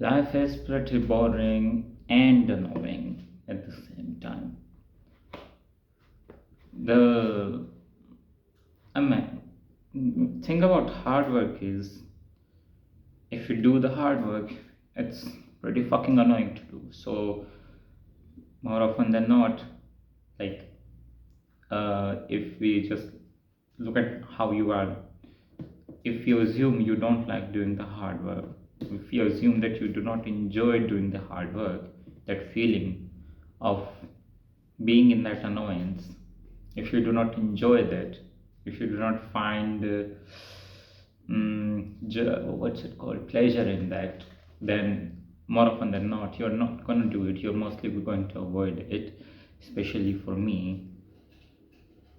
Life is pretty boring and annoying at the same time. The I mean, thing about hard work is if you do the hard work, it's pretty fucking annoying to do. So more often than not, like if we just look at how you are, if you assume you don't like doing the hard work, if you assume that you do not enjoy doing the hard work, that feeling of being in that annoyance, if you do not enjoy that, if you do not find what's it called, pleasure in that, then more often than not you're not going to do it, you're mostly going to avoid it, especially for me.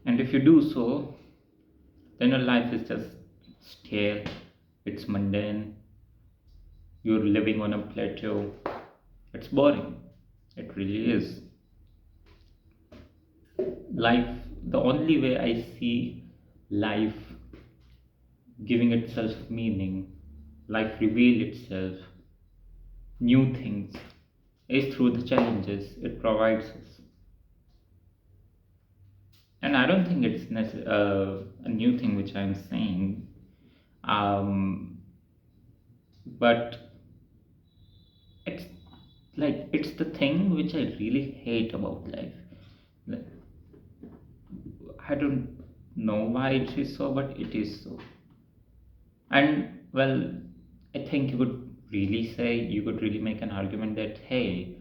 And if you do so, then your life is just stale, it's mundane, you're living on a plateau, it's boring, it really is. Life, the only way I see life giving itself meaning, life reveal itself, new things, is through the challenges it provides us. And I don't think it's a new thing which I'm saying, um, but it's it's the thing which I really hate about life. Like, I don't know why it is so, but it is so. And well, I think you could really make an argument that hey,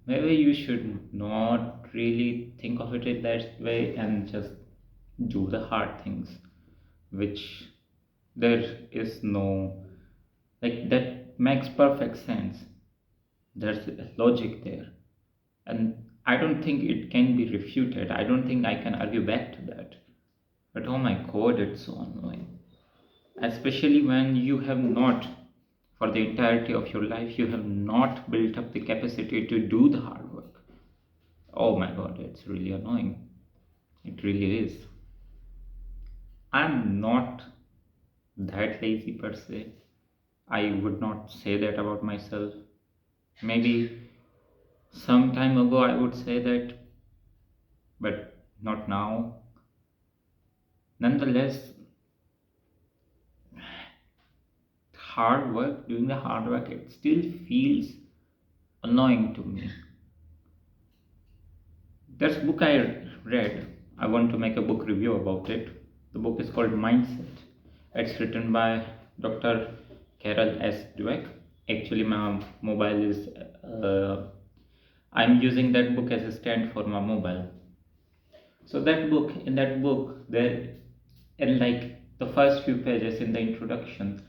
maybe you should not really think of it in that way and just do the hard things, which there is no, like, that makes perfect sense. There's a logic there. And I don't think it can be refuted. I don't think I can argue back to that. But oh my god, it's so annoying. Especially when you have not, for the entirety of your life, you have not built up the capacity to do the hard work. Oh my god, it's really annoying. It really is. I'm not that lazy per se. I would not say that about myself. Maybe some time ago I would say that, but not now. Nonetheless, hard work, doing the hard work, it still feels annoying to me. There's a book I read. I want to make a book review about it. The book is called Mindset. It's written by Dr. Carol S. Dweck. Actually, my mobile is. I'm using that book as a stand for my mobile. So in that book, there, in like the first few pages in the introduction,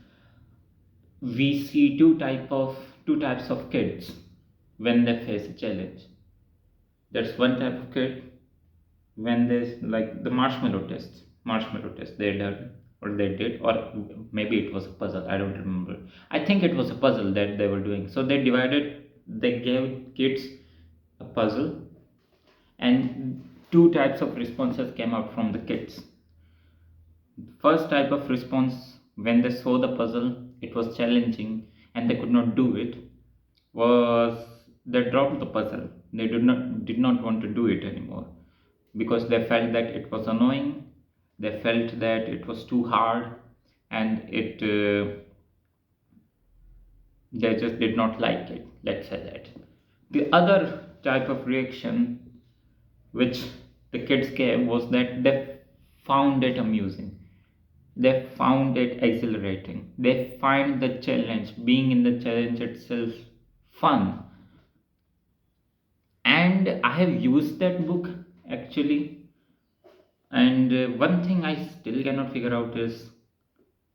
we see two types of kids when they face a challenge. There's one type of kid when there's like the marshmallow test they done or they did, or maybe it was a puzzle, I don't remember. I think it was a puzzle that they were doing, so they gave kids a puzzle, and two types of responses came out from the kids. First type of response, when they saw the puzzle, it was challenging and they could not do it, was they dropped the puzzle. They did not want to do it anymore because they felt that it was annoying. They felt that it was too hard, and it they just did not like it. Let's say that. The other type of reaction which the kids gave was that they found it amusing. They found it exhilarating. They find the challenge, being in the challenge itself, fun. And I have used that book actually. And one thing I still cannot figure out is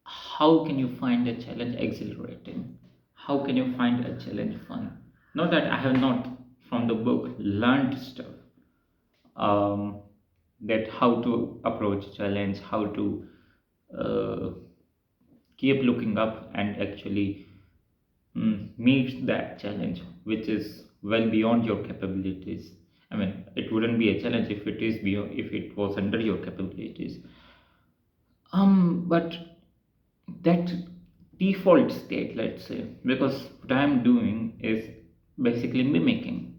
how can you find a challenge exhilarating? How can you find a challenge fun? Not that I have not from the book learned stuff, um, that how to approach challenge, how to uh, keep looking up and actually meet that challenge, which is well beyond your capabilities. I mean, it wouldn't be a challenge if it is beyond, if it was under your capabilities. But that default state, let's say, because what I'm doing is basically mimicking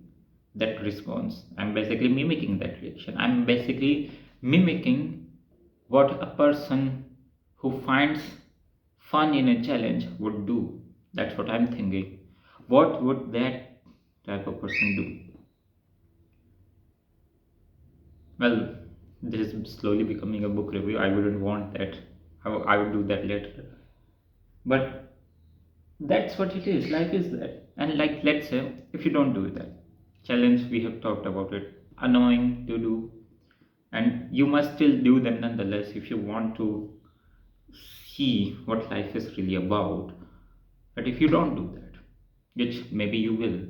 that response. I'm basically mimicking that reaction. I'm basically mimicking what a person who finds fun in a challenge would do. That's what I'm thinking. What would that type of person do? Well, this is slowly becoming a book review. I wouldn't want that. I would do that later. But that's what it is. Life is that. And like, let's say, if you don't do that, challenge, we have talked about it, annoying to do, and you must still do them nonetheless if you want to see what life is really about. But if you don't do that, which maybe you will,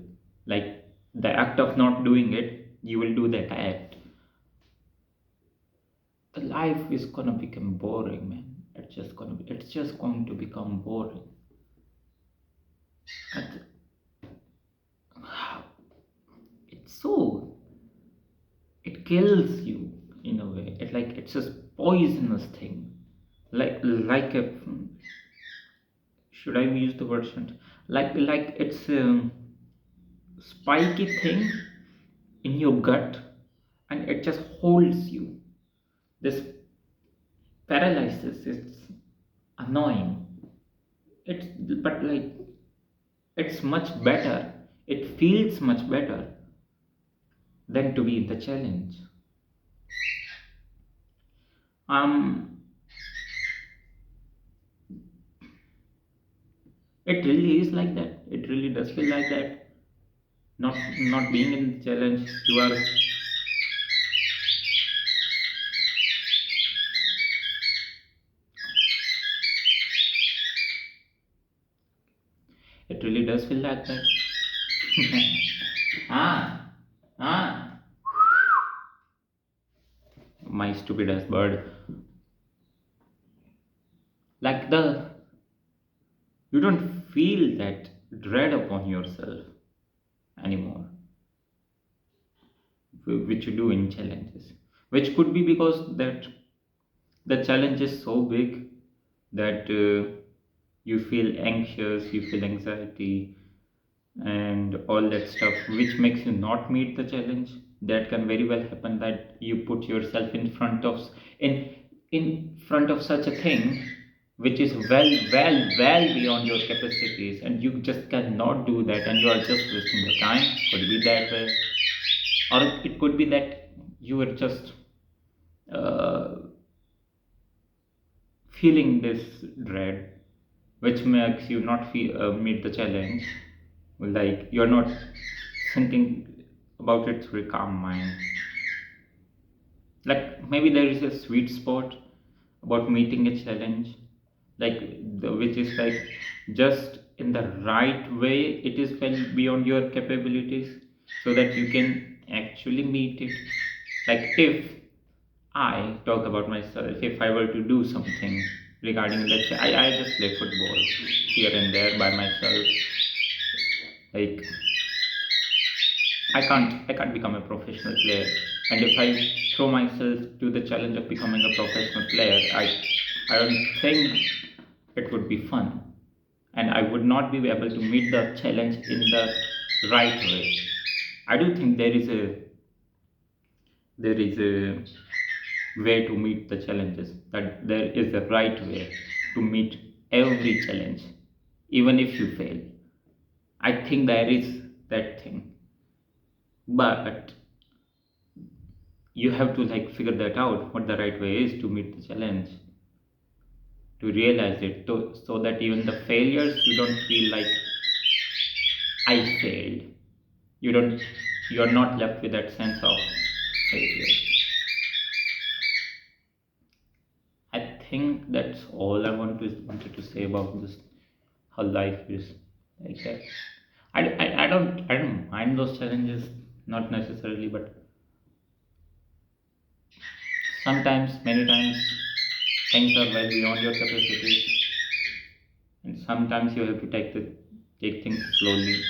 like the act of not doing it, you will do that act, the life is gonna become boring, man. It's just going to become boring. And it's so, it kills you in a way. It's just poisonous thing. Like a, should I use the word shunt? Like it's a spiky thing in your gut, and it just holds you. This paralysis, it's annoying. It's but like it's much better. It feels much better than to be in the challenge. Um, it really is like that. It really does feel like that. Not being in the challenge, you are. It really does feel like that. ah, ah. My stupid ass bird. Like the you don't feel that dread upon yourself anymore, which you do in challenges. Which could be because that the challenge is so big that you feel anxious, you feel anxiety, and all that stuff, which makes you not meet the challenge. That can very well happen that you put yourself in in front of such a thing which is well beyond your capacities, and you just cannot do that, and you are just wasting your time. Could be that way, or it could be that you are just uh, feeling this dread which makes you not meet the challenge, like you're not thinking about it through a calm mind. Like maybe there is a sweet spot about meeting a challenge, like which is like just in the right way, it is well beyond your capabilities, so that you can actually meet it. Like if I talk about myself, if I were to do something regarding, let's say, I just play football here and there by myself. Like I can't become a professional player. And if I throw myself to the challenge of becoming a professional player, I don't think it would be fun. And I would not be able to meet the challenge in the right way. I do think there is a way to meet the challenges, that there is a right way to meet every challenge, even if you fail. I think there is that thing, but you have to like figure that out what the right way is to meet the challenge, to realize it, so that even the failures you don't feel like I failed. You don't you're not left with that sense of failure. I think that's all I wanted to say about this, how life is like that. I don't mind those challenges, not necessarily, but sometimes, many times, things are well beyond your capacities, and sometimes you have to take things slowly.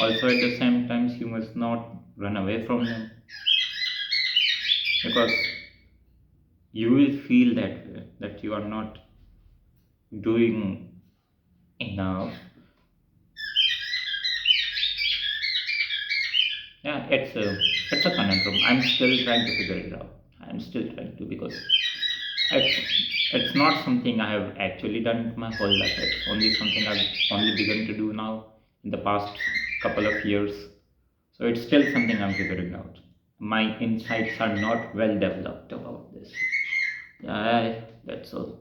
Also, at the same times, you must not run away from them, because you will feel that way, that you are not doing. enough. Yeah, it's a conundrum. I'm still trying to figure it out. I'm still trying to, because it's not something I have actually done my whole life. It's only something I've only begun to do now in the past couple of years. So it's still something I'm figuring out. My insights are not well developed about this. Yeah, that's all.